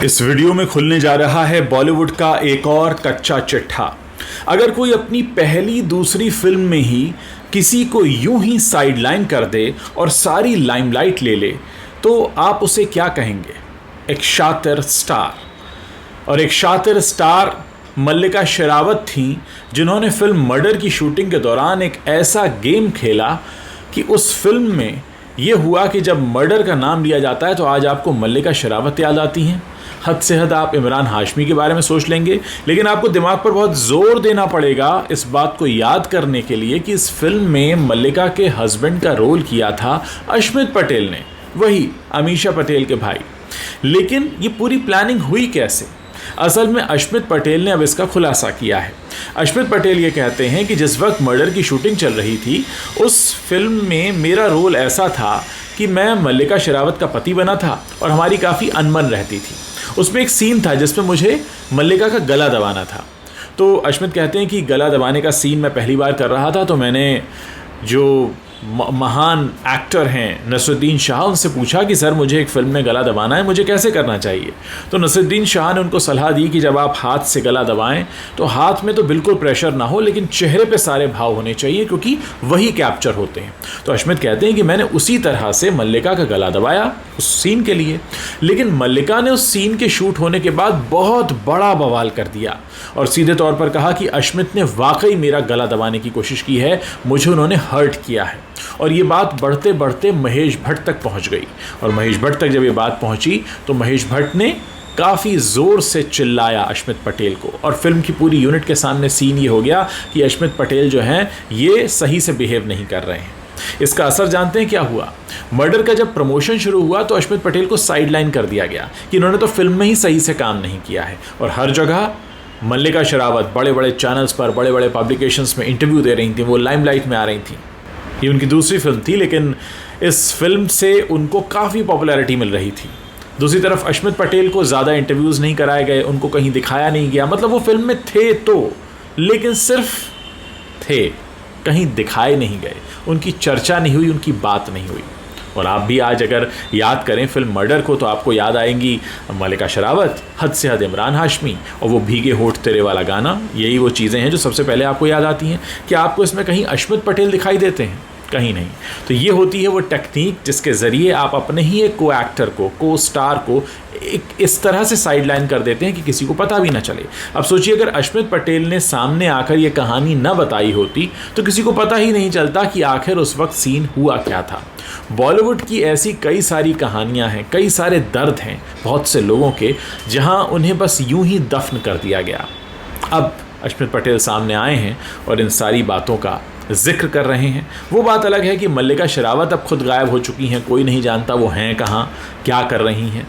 इस वीडियो में खुलने जा रहा है बॉलीवुड का एक और कच्चा चिट्ठा। अगर कोई अपनी पहली दूसरी फिल्म में ही किसी को यूं ही साइडलाइन कर दे और सारी लाइमलाइट ले ले तो आप उसे क्या कहेंगे? एक शातिर स्टार, और एक शातिर स्टार मल्लिका शेरावत थी जिन्होंने फिल्म मर्डर की शूटिंग के दौरान एक ऐसा गेम खेला कि उस फिल्म में ये हुआ कि जब मर्डर का नाम लिया जाता है तो आज आपको मल्लिका शेरावत याद आती हैं। हद से हद आप इमरान हाशमी के बारे में सोच लेंगे, लेकिन आपको दिमाग पर बहुत ज़ोर देना पड़ेगा इस बात को याद करने के लिए कि इस फिल्म में मल्लिका के हस्बैंड का रोल किया था अश्मित पटेल ने, वही अमीषा पटेल के भाई। लेकिन ये पूरी प्लानिंग हुई कैसे? असल में अश्मित पटेल ने अब इसका खुलासा किया है। अश्मित पटेल ये कहते हैं कि जिस वक्त मर्डर की शूटिंग चल रही थी उस फिल्म में मेरा रोल ऐसा था कि मैं मल्लिका शेरावत का पति बना था और हमारी काफ़ी अनबन रहती थी। उसमें एक सीन था जिसमें मुझे मल्लिका का गला दबाना था। तो अश्मित कहते हैं कि गला दबाने का सीन मैं पहली बार कर रहा था तो मैंने जो महान एक्टर हैं नसरुद्दीन शाह, उनसे पूछा कि सर मुझे एक फ़िल्म में गला दबाना है, मुझे कैसे करना चाहिए? तो नसरुद्दीन शाह ने उनको सलाह दी कि जब आप हाथ से गला दबाएं तो हाथ में तो बिल्कुल प्रेशर ना हो, लेकिन चेहरे पे सारे भाव होने चाहिए क्योंकि वही कैप्चर होते हैं। तो अश्मित कहते हैं कि मैंने उसी तरह से मल्लिका का गला दबाया उस सीन के लिए, लेकिन मल्लिका ने उस सीन के शूट होने के बाद बहुत बड़ा बवाल कर दिया और सीधे तौर पर कहा कि अश्मित ने वाकई मेरा गला दबाने की कोशिश की है, मुझे उन्होंने हर्ट किया है। और ये बात बढ़ते बढ़ते महेश भट्ट तक पहुंच गई, और महेश भट्ट तक जब ये बात पहुंची तो महेश भट्ट ने काफ़ी ज़ोर से चिल्लाया अश्मित पटेल को, और फिल्म की पूरी यूनिट के सामने सीन ये हो गया कि अश्मित पटेल जो हैं ये सही से बिहेव नहीं कर रहे हैं। इसका असर जानते हैं क्या हुआ? मर्डर का जब प्रमोशन शुरू हुआ तो अश्मित पटेल को साइडलाइन कर दिया गया कि इन्होंने तो फिल्म में ही सही से काम नहीं किया है, और हर जगह मल्लिका शेरावत बड़े बड़े चैनल्स पर, बड़े बड़े पब्लिकेशंस में इंटरव्यू दे रही थी, वो लाइमलाइट में आ रही थी। ये उनकी दूसरी फिल्म थी, लेकिन इस फिल्म से उनको काफ़ी पॉपुलैरिटी मिल रही थी। दूसरी तरफ अश्मित पटेल को ज़्यादा इंटरव्यूज़ नहीं कराए गए, उनको कहीं दिखाया नहीं गया। मतलब वो फिल्म में थे तो, लेकिन सिर्फ थे, कहीं दिखाए नहीं गए, उनकी चर्चा नहीं हुई, उनकी बात नहीं हुई। और आप भी आज अगर याद करें फिल्म मर्डर को तो आपको याद आएंगी मल्लिका शेरावत, हद से हद इमरान हाशमी, और वो भीगे होठ तेरे वाला गाना। यही वो चीज़ें हैं जो सबसे पहले आपको याद आती हैं। क्या आपको इसमें कहीं अश्मित पटेल दिखाई देते हैं? कहीं नहीं। तो ये होती है वो टेक्निक जिसके ज़रिए आप अपने ही एक को एक्टर को, को स्टार को एक इस तरह से साइडलाइन कर देते हैं कि किसी को पता भी ना चले। अब सोचिए अगर अश्मित पटेल ने सामने आकर ये कहानी न बताई होती तो किसी को पता ही नहीं चलता कि आखिर उस वक्त सीन हुआ क्या था। बॉलीवुड की ऐसी कई सारी कहानियां हैं, कई सारे दर्द हैं बहुत से लोगों के, जहां उन्हें बस यूं ही दफन कर दिया गया। अब अश्मित पटेल सामने आए हैं और इन सारी बातों का जिक्र कर रहे हैं। वो बात अलग है कि मल्लिका शेरावत अब खुद गायब हो चुकी हैं, कोई नहीं जानता वो हैं कहाँ, क्या कर रही हैं।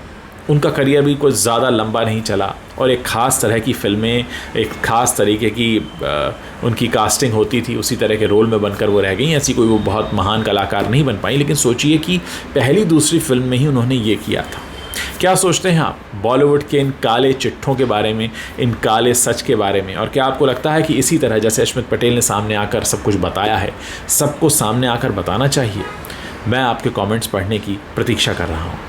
उनका करियर भी कुछ ज़्यादा लंबा नहीं चला, और एक ख़ास तरह की फ़िल्में, एक ख़ास तरीके की उनकी कास्टिंग होती थी, उसी तरह के रोल में बनकर वो रह गई। ऐसी कोई वो बहुत महान कलाकार नहीं बन पाई। लेकिन सोचिए कि पहली दूसरी फिल्म में ही उन्होंने ये किया था। क्या सोचते हैं आप बॉलीवुड के इन काले चिट्ठों के बारे में, इन काले सच के बारे में? और क्या आपको लगता है कि इसी तरह जैसे अश्मित पटेल ने सामने आकर सब कुछ बताया है, सबको सामने आकर बताना चाहिए? मैं आपके कमेंट्स पढ़ने की प्रतीक्षा कर रहा हूँ।